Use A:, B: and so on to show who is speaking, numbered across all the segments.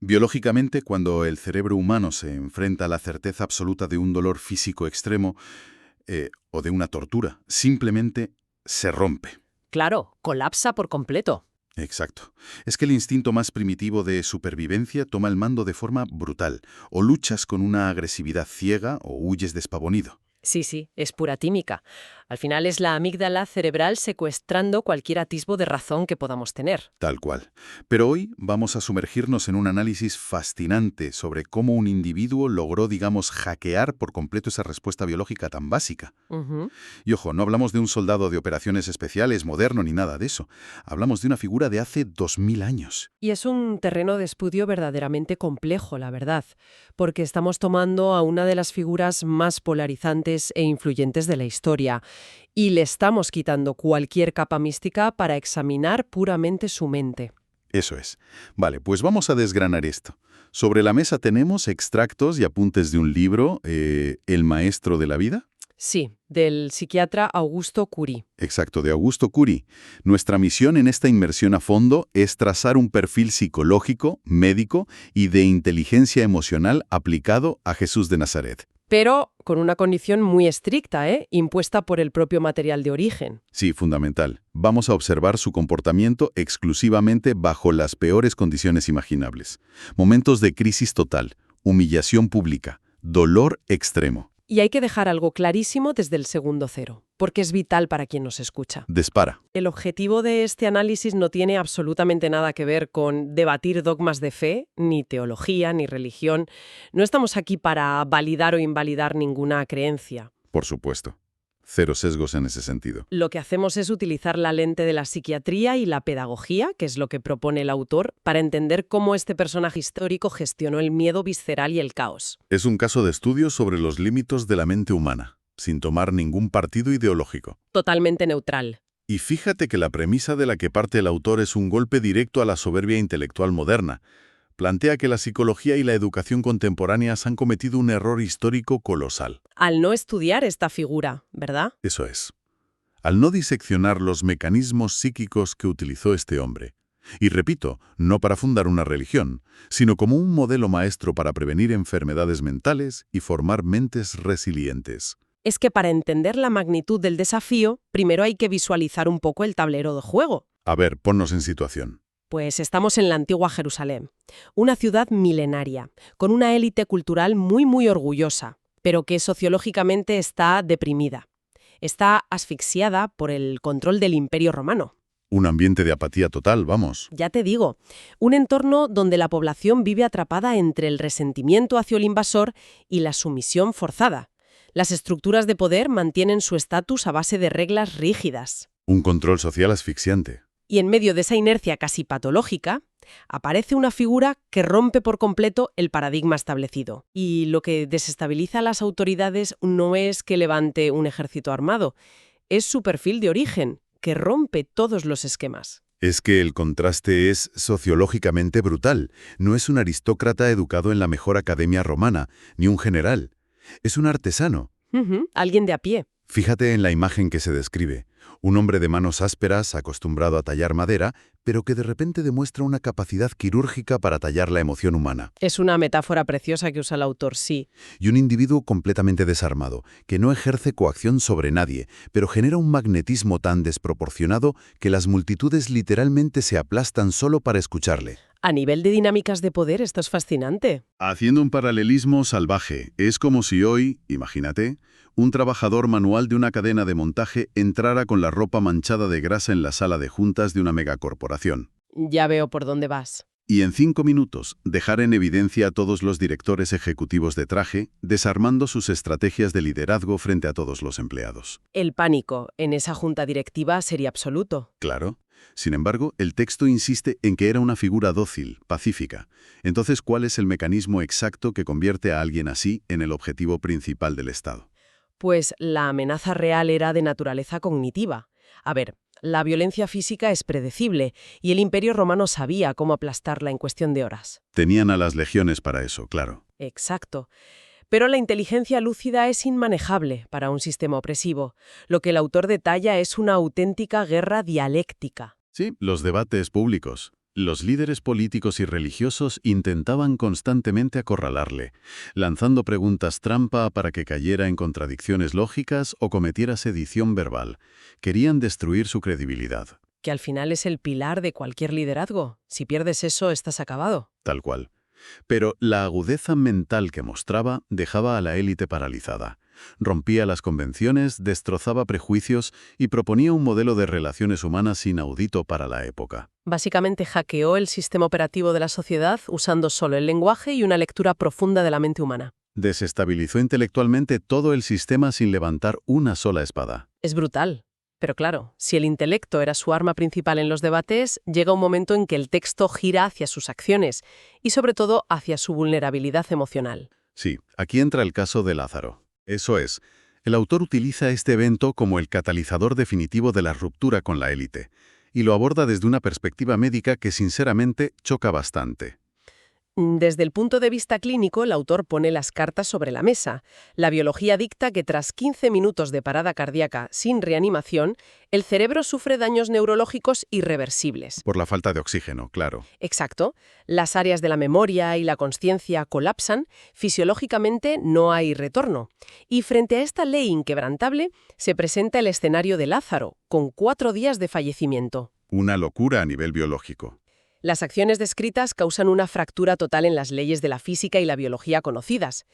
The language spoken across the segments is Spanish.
A: Biológicamente, cuando el cerebro humano se enfrenta a la certeza absoluta de un dolor físico extremo o de una tortura, simplemente se rompe.
B: Claro, colapsa por completo.
A: Exacto. Es que el instinto más primitivo de supervivencia toma el mando de forma brutal. O luchas con una agresividad ciega o huyes despavonido.
B: Sí, es pura química. Al final es la amígdala cerebral secuestrando cualquier atisbo de razón que podamos tener.
A: Tal cual. Pero hoy vamos a sumergirnos en un análisis fascinante sobre cómo un individuo logró, digamos, hackear por completo esa respuesta biológica tan básica.
B: Ujú.
A: Y ojo, no hablamos de un soldado de operaciones especiales moderno ni nada de eso. Hablamos de una figura de hace 2000 años.
B: Y es un terreno de estudio verdaderamente complejo, la verdad, porque estamos tomando a una de las figuras más polarizantes e influyentes de la historia y le estamos quitando cualquier capa mística para examinar puramente su mente.
A: Eso es. Vale, pues vamos a desgranar esto. Sobre la mesa tenemos extractos y apuntes de un libro, El maestro de la vida.
B: Sí, del psiquiatra Augusto Curie.
A: Exacto, de Augusto Curie. Nuestra misión en esta inmersión a fondo es trazar un perfil psicológico, médico y de inteligencia emocional aplicado a Jesús de Nazaret.
B: Pero con una condición muy estricta, impuesta por el propio material de origen.
A: Sí, fundamental. Vamos a observar su comportamiento exclusivamente bajo las peores condiciones imaginables. Momentos de crisis total, humillación pública, dolor extremo.
B: Y hay que dejar algo clarísimo desde el segundo cero, porque es vital para quien nos escucha.
A: Dispara.
B: El objetivo de este análisis no tiene absolutamente nada que ver con debatir dogmas de fe, ni teología, ni religión. No estamos aquí para validar o invalidar ninguna creencia.
A: Por supuesto. Cero sesgos en ese sentido.
B: Lo que hacemos es utilizar la lente de la psiquiatría y la pedagogía, que es lo que propone el autor, para entender cómo este personaje histórico gestionó el miedo visceral y el caos.
A: Es un caso de estudio sobre los límites de la mente humana, sin tomar ningún partido ideológico.
B: Totalmente neutral.
A: Y fíjate que la premisa de la que parte el autor es un golpe directo a la soberbia intelectual moderna. Plantea que la psicología y la educación contemporáneas han cometido un error histórico colosal.
B: Al no estudiar esta figura, ¿verdad?
A: Eso es. Al no diseccionar los mecanismos psíquicos que utilizó este hombre. Y repito, no para fundar una religión, sino como un modelo maestro para prevenir enfermedades mentales y formar mentes resilientes.
B: Es que para entender la magnitud del desafío, primero hay que visualizar un poco el tablero de juego.
A: A ver, ponnos en situación.
B: Pues estamos en la antigua Jerusalén, una ciudad milenaria, con una élite cultural muy orgullosa, pero que sociológicamente está deprimida. Está asfixiada por el control del Imperio Romano.
A: Un ambiente de apatía total, vamos.
B: Ya te digo, un entorno donde la población vive atrapada entre el resentimiento hacia el invasor y la sumisión forzada. Las estructuras de poder mantienen su estatus a base de reglas rígidas.
A: Un control social asfixiante.
B: Y en medio de esa inercia casi patológica, aparece una figura que rompe por completo el paradigma establecido. Y lo que desestabiliza a las autoridades no es que levante un ejército armado, es su perfil de origen, que rompe todos los esquemas.
A: Es que el contraste es sociológicamente brutal. No es un aristócrata educado en la mejor academia romana, ni un general. Es un artesano.
B: Alguien de a pie.
A: Fíjate en la imagen que se describe. Un hombre de manos ásperas, acostumbrado a tallar madera, pero que de repente demuestra una capacidad quirúrgica para tallar la emoción humana.
B: Es una metáfora preciosa que usa el autor, sí.
A: Y un individuo completamente desarmado, que no ejerce coacción sobre nadie, pero genera un magnetismo tan desproporcionado que las multitudes literalmente se aplastan solo para escucharle.
B: A nivel de dinámicas de poder, esto es fascinante.
A: Haciendo un paralelismo salvaje, es como si hoy, imagínate, un trabajador manual de una cadena de montaje entrara con la ropa manchada de grasa en la sala de juntas de una megacorporación.
B: Ya veo por dónde vas.
A: Y en 5 minutos dejar en evidencia a todos los directores ejecutivos de traje, desarmando sus estrategias de liderazgo frente a todos los empleados.
B: El pánico en esa junta directiva sería absoluto.
A: Claro. Sin embargo, el texto insiste en que era una figura dócil, pacífica. Entonces, ¿cuál es el mecanismo exacto que convierte a alguien así en el objetivo principal del Estado?
B: Pues la amenaza real era de naturaleza cognitiva. A ver, la violencia física es predecible y el Imperio Romano sabía cómo aplastarla en cuestión de horas.
A: Tenían a las legiones para eso, claro.
B: Exacto. Pero la inteligencia lúcida es inmanejable para un sistema opresivo. Lo que el autor detalla es una auténtica guerra dialéctica.
A: Sí, los debates públicos. Los líderes políticos y religiosos intentaban constantemente acorralarle, lanzando preguntas trampa para que cayera en contradicciones lógicas o cometiera sedición verbal. Querían destruir su credibilidad.
B: Que al final es el pilar de cualquier liderazgo. Si pierdes eso, estás acabado.
A: Tal cual. Pero la agudeza mental que mostraba dejaba a la élite paralizada. Rompía las convenciones, destrozaba prejuicios y proponía un modelo de relaciones humanas inaudito para la época.
B: Básicamente hackeó el sistema operativo de la sociedad usando solo el lenguaje y una lectura profunda de la mente humana.
A: Desestabilizó intelectualmente todo el sistema sin levantar una sola espada.
B: Es brutal. Pero claro, si el intelecto era su arma principal en los debates, llega un momento en que el texto gira hacia sus acciones y sobre todo hacia su vulnerabilidad emocional.
A: Sí, aquí entra el caso de Lázaro. Eso es, el autor utiliza este evento como el catalizador definitivo de la ruptura con la élite, y lo aborda desde una perspectiva médica que sinceramente choca bastante.
B: Desde el punto de vista clínico, el autor pone las cartas sobre la mesa. La biología dicta que tras 15 minutos de parada cardíaca sin reanimación, el cerebro sufre daños neurológicos irreversibles.
A: Por la falta de oxígeno, claro.
B: Exacto. Las áreas de la memoria y la consciencia colapsan, fisiológicamente no hay retorno. Y frente a esta ley inquebrantable, se presenta el escenario de Lázaro, con 4 días de fallecimiento.
A: Una locura a nivel biológico.
B: Las acciones descritas causan una fractura total en las leyes de la física y la biología conocidas.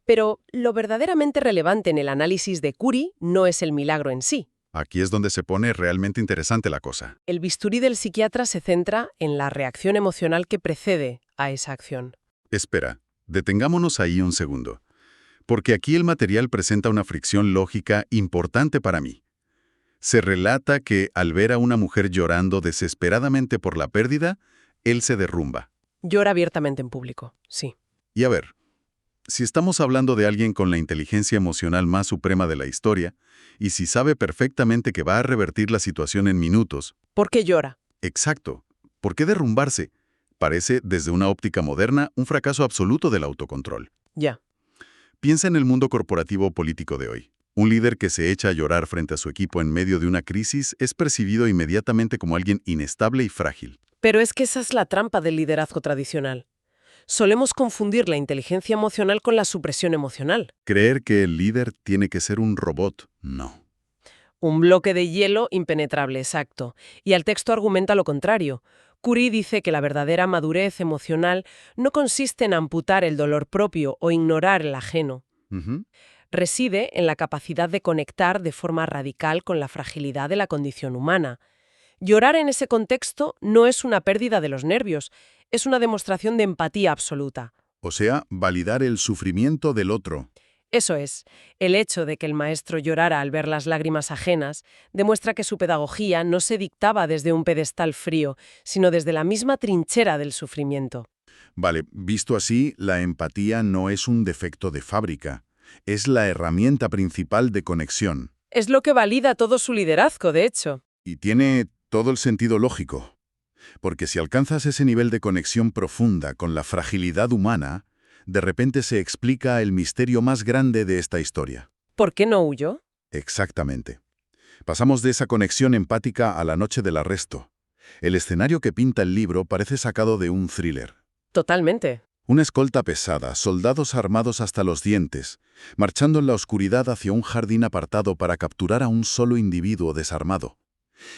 B: Pero lo verdaderamente relevante en el análisis de Curie no es el milagro en sí.
A: Aquí es donde se pone realmente interesante la cosa.
B: El bisturí del psiquiatra se centra en la reacción emocional que precede a esa acción.
A: Espera, detengámonos ahí un segundo. Porque aquí el material presenta una fricción lógica importante para mí. Se relata que, al ver a una mujer llorando desesperadamente por la pérdida, él se derrumba.
B: Llora abiertamente en público, sí.
A: Y a ver, si estamos hablando de alguien con la inteligencia emocional más suprema de la historia, y si sabe perfectamente que va a revertir la situación en minutos...
B: ¿Por qué llora?
A: Exacto. ¿Por qué derrumbarse? Parece, desde una óptica moderna, un fracaso absoluto del autocontrol.
B: Ya.
A: Piensa en el mundo corporativo político de hoy. Un líder que se echa a llorar frente a su equipo en medio de una crisis es percibido inmediatamente como alguien inestable y frágil.
B: Pero es que esa es la trampa del liderazgo tradicional. Solemos confundir la inteligencia emocional con la supresión emocional.
A: Creer que el líder tiene que ser un robot, no.
B: Un bloque de hielo impenetrable, exacto. Y el texto argumenta lo contrario. Curie dice que la verdadera madurez emocional no consiste en amputar el dolor propio o ignorar el ajeno. Reside en la capacidad de conectar de forma radical con la fragilidad de la condición humana. Llorar en ese contexto no es una pérdida de los nervios, es una demostración de empatía absoluta.
A: O sea, validar el sufrimiento del otro.
B: Eso es, el hecho de que el maestro llorara al ver las lágrimas ajenas demuestra que su pedagogía no se dictaba desde un pedestal frío, sino desde la misma trinchera del sufrimiento.
A: Vale, visto así, la empatía no es un defecto de fábrica. Es la herramienta principal de conexión.
B: Es lo que valida todo su liderazgo, de hecho.
A: Y tiene todo el sentido lógico. Porque si alcanzas ese nivel de conexión profunda con la fragilidad humana, de repente se explica el misterio más grande de esta historia.
B: ¿Por qué no huyó?
A: Exactamente. Pasamos de esa conexión empática a la noche del arresto. El escenario que pinta el libro parece sacado de un thriller.
B: Totalmente.
A: Una escolta pesada, soldados armados hasta los dientes, marchando en la oscuridad hacia un jardín apartado para capturar a un solo individuo desarmado.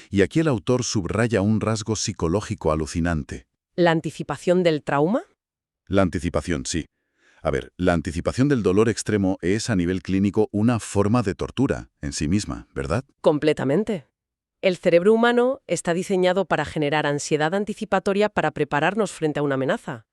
A: Y aquí el autor subraya un rasgo psicológico alucinante.
B: ¿La anticipación del trauma?
A: La anticipación, sí. A ver, la anticipación del dolor extremo es a nivel clínico una forma de tortura en sí misma, ¿verdad?
B: Completamente. El cerebro humano está diseñado para generar ansiedad anticipatoria para prepararnos frente a una amenaza.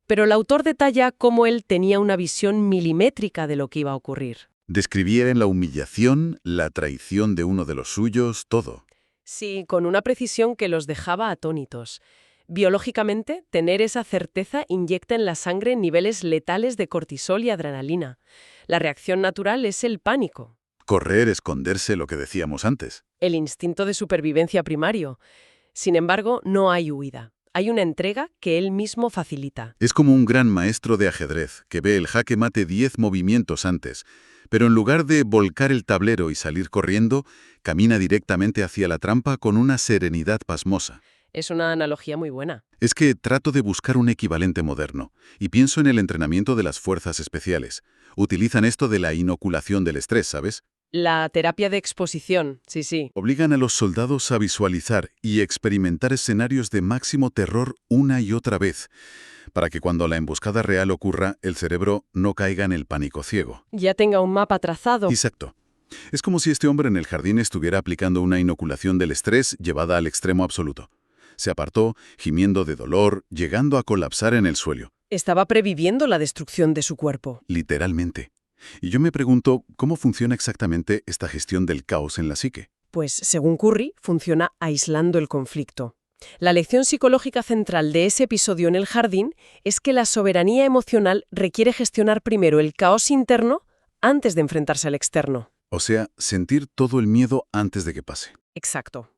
B: Pero el autor detalla cómo él tenía una visión milimétrica de lo que iba a ocurrir.
A: Describía en la humillación, la traición de uno de los suyos, todo.
B: Sí, con una precisión que los dejaba atónitos. Biológicamente, tener esa certeza inyecta en la sangre niveles letales de cortisol y adrenalina. La reacción natural es el pánico.
A: Correr, esconderse, lo que decíamos antes.
B: El instinto de supervivencia primario. Sin embargo, no hay huida. Hay una entrega que él mismo facilita.
A: Es como un gran maestro de ajedrez que ve el jaque mate 10 movimientos antes, pero en lugar de volcar el tablero y salir corriendo, camina directamente hacia la trampa con una serenidad pasmosa.
B: Es una analogía muy buena.
A: Es que trato de buscar un equivalente moderno, y pienso en el entrenamiento de las fuerzas especiales. Utilizan esto de la inoculación del estrés, ¿sabes?
B: La terapia de exposición, sí, sí.
A: Obligan a los soldados a visualizar y experimentar escenarios de máximo terror una y otra vez, para que cuando la emboscada real ocurra, el cerebro no caiga en el pánico ciego.
B: Ya tenga un mapa trazado.
A: Exacto. Es como si este hombre en el jardín estuviera aplicando una inoculación del estrés llevada al extremo absoluto. Se apartó, gimiendo de dolor, llegando a colapsar en el suelo.
B: Estaba previviendo la destrucción de su cuerpo.
A: Literalmente. Y yo me pregunto, ¿cómo funciona exactamente esta gestión del caos en la psique?
B: Pues, según Curry, funciona aislando el conflicto. La lección psicológica central de ese episodio en el jardín es que la soberanía emocional requiere gestionar primero el caos interno antes de enfrentarse al externo.
A: O sea, sentir todo el miedo antes de que pase.
B: Exacto.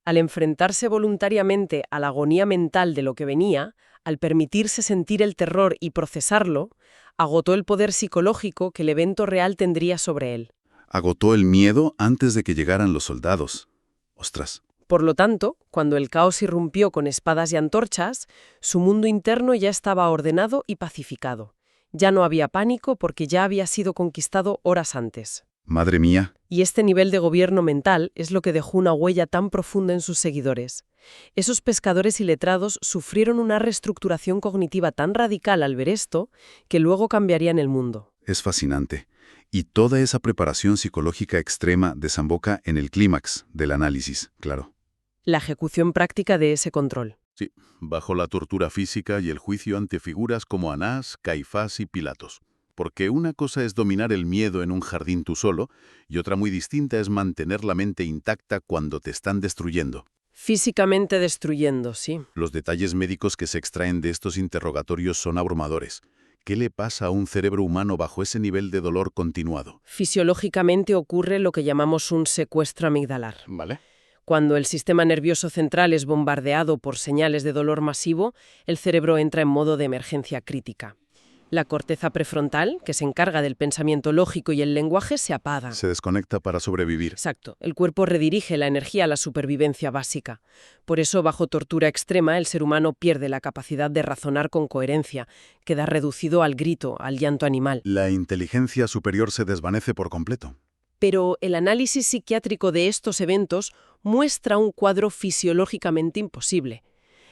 B: Al enfrentarse voluntariamente a la agonía mental de lo que venía, al permitirse sentir el terror y procesarlo, agotó el poder psicológico que el evento real tendría sobre él.
A: Agotó el miedo antes de que llegaran los soldados. Ostras.
B: Por lo tanto, cuando el caos irrumpió con espadas y antorchas, su mundo interno ya estaba ordenado y pacificado. Ya no había pánico porque ya había sido conquistado horas antes.
A: Madre mía.
B: Y este nivel de gobierno mental es lo que dejó una huella tan profunda en sus seguidores. Esos pescadores iletrados sufrieron una reestructuración cognitiva tan radical al ver esto que luego cambiarían el mundo.
A: Es fascinante. Y toda esa preparación psicológica extrema desemboca en el clímax del análisis, claro.
B: La ejecución práctica de ese control.
A: Sí, bajo la tortura física y el juicio ante figuras como Anás, Caifás y Pilatos. Porque una cosa es dominar el miedo en un jardín tú solo, y otra muy distinta es mantener la mente intacta cuando te están destruyendo.
B: Físicamente destruyendo, sí.
A: Los detalles médicos que se extraen de estos interrogatorios son abrumadores. ¿Qué le pasa a un cerebro humano bajo ese nivel de dolor continuado?
B: Fisiológicamente ocurre lo que llamamos un secuestro amigdalar.
A: ¿Vale?
B: Cuando el sistema nervioso central es bombardeado por señales de dolor masivo, el cerebro entra en modo de emergencia crítica. La corteza prefrontal, que se encarga del pensamiento lógico y el lenguaje, se apaga.
A: Se desconecta para sobrevivir.
B: Exacto. El cuerpo redirige la energía a la supervivencia básica. Por eso, bajo tortura extrema, el ser humano pierde la capacidad de razonar con coherencia, queda reducido al grito, al llanto animal.
A: La inteligencia superior se desvanece por completo.
B: Pero el análisis psiquiátrico de estos eventos muestra un cuadro fisiológicamente imposible.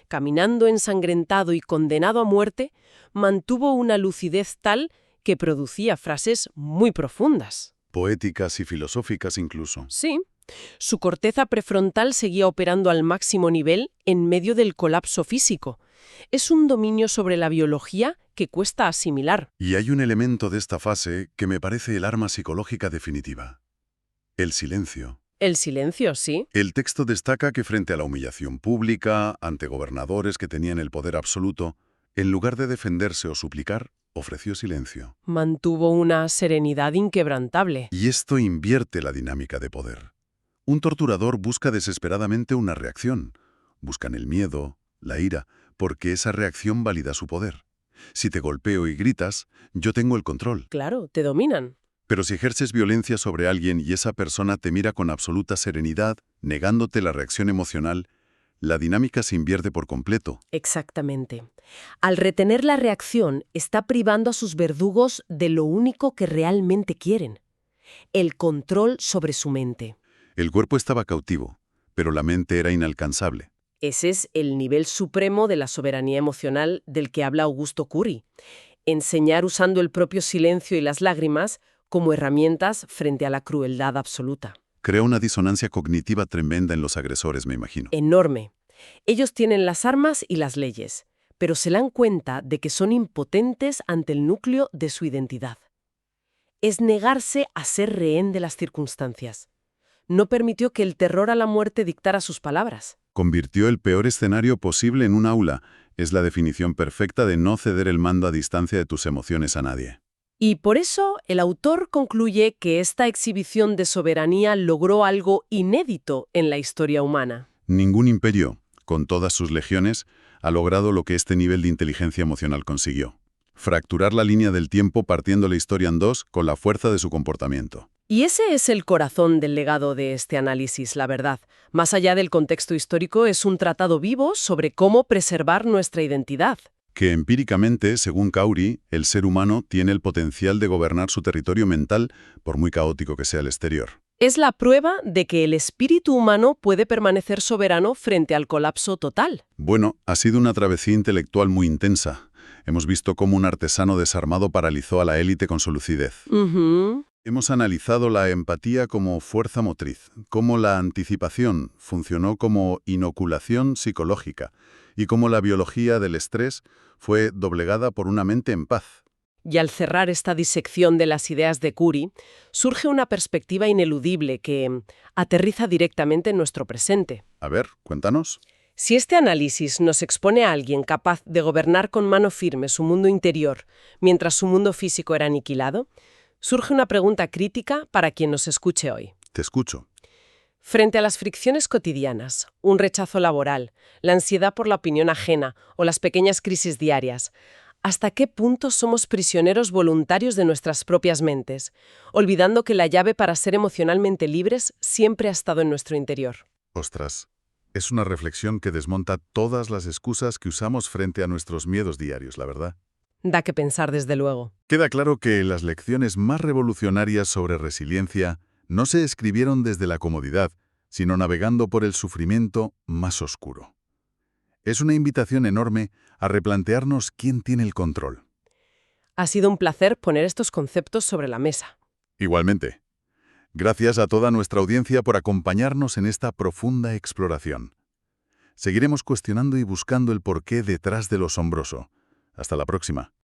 B: Caminando ensangrentado y condenado a muerte, mantuvo una lucidez tal que producía frases muy profundas.
A: Poéticas y filosóficas incluso.
B: Sí. Su corteza prefrontal seguía operando al máximo nivel en medio del colapso físico. Es un dominio sobre la biología que cuesta asimilar.
A: Y hay un elemento de esta fase que me parece el arma psicológica definitiva. El silencio.
B: El silencio, sí.
A: El texto destaca que frente a la humillación pública, ante gobernadores que tenían el poder absoluto, en lugar de defenderse o suplicar, ofreció silencio.
B: Mantuvo una serenidad inquebrantable.
A: Y esto invierte la dinámica de poder. Un torturador busca desesperadamente una reacción. Buscan el miedo, la ira, porque esa reacción valida su poder. Si te golpeo y gritas, yo tengo el control.
B: Claro, te dominan.
A: Pero si ejerces violencia sobre alguien y esa persona te mira con absoluta serenidad, negándote la reacción emocional, la dinámica se invierte por completo.
B: Exactamente. Al retener la reacción, está privando a sus verdugos de lo único que realmente quieren: el control sobre su mente.
A: El cuerpo estaba cautivo, pero la mente era inalcanzable.
B: Ese es el nivel supremo de la soberanía emocional del que habla Augusto Curry. Enseñar usando el propio silencio y las lágrimas como herramientas frente a la crueldad absoluta.
A: Crea una disonancia cognitiva tremenda en los agresores, me imagino.
B: Enorme. Ellos tienen las armas y las leyes, pero se dan cuenta de que son impotentes ante el núcleo de su identidad. Es negarse a ser rehén de las circunstancias. No permitió que el terror a la muerte dictara sus palabras.
A: Convirtió el peor escenario posible en un aula. Es la definición perfecta de no ceder el mando a distancia de tus emociones a nadie.
B: Y por eso el autor concluye que esta exhibición de soberanía logró algo inédito en la historia humana.
A: Ningún imperio, con todas sus legiones, ha logrado lo que este nivel de inteligencia emocional consiguió. Fracturar la línea del tiempo partiendo la historia en dos con la fuerza de su comportamiento.
B: Y ese es el corazón del legado de este análisis, la verdad. Más allá del contexto histórico, es un tratado vivo sobre cómo preservar nuestra identidad.
A: Que empíricamente, según Caury, el ser humano tiene el potencial de gobernar su territorio mental, por muy caótico que sea el exterior.
B: Es la prueba de que el espíritu humano puede permanecer soberano frente al colapso total.
A: Bueno, ha sido una travesía intelectual muy intensa. Hemos visto cómo un artesano desarmado paralizó a la élite con su lucidez.
B: Ujú.
A: Hemos analizado la empatía como fuerza motriz, cómo la anticipación funcionó como inoculación psicológica y cómo la biología del estrés fue doblegada por una mente en paz.
B: Y al cerrar esta disección de las ideas de Curie, surge una perspectiva ineludible que aterriza directamente en nuestro presente.
A: A ver, cuéntanos.
B: Si este análisis nos expone a alguien capaz de gobernar con mano firme su mundo interior mientras su mundo físico era aniquilado, surge una pregunta crítica para quien nos escuche hoy.
A: Te escucho.
B: Frente a las fricciones cotidianas, un rechazo laboral, la ansiedad por la opinión ajena o las pequeñas crisis diarias, ¿hasta qué punto somos prisioneros voluntarios de nuestras propias mentes, olvidando que la llave para ser emocionalmente libres siempre ha estado en nuestro interior?
A: Ostras, es una reflexión que desmonta todas las excusas que usamos frente a nuestros miedos diarios, la verdad.
B: Da que pensar, desde luego.
A: Queda claro que las lecciones más revolucionarias sobre resiliencia no se escribieron desde la comodidad, sino navegando por el sufrimiento más oscuro. Es una invitación enorme a replantearnos quién tiene el control.
B: Ha sido un placer poner estos conceptos sobre la mesa.
A: Igualmente, gracias a toda nuestra audiencia por acompañarnos en esta profunda exploración. Seguiremos cuestionando y buscando el porqué detrás de lo asombroso. Hasta la próxima.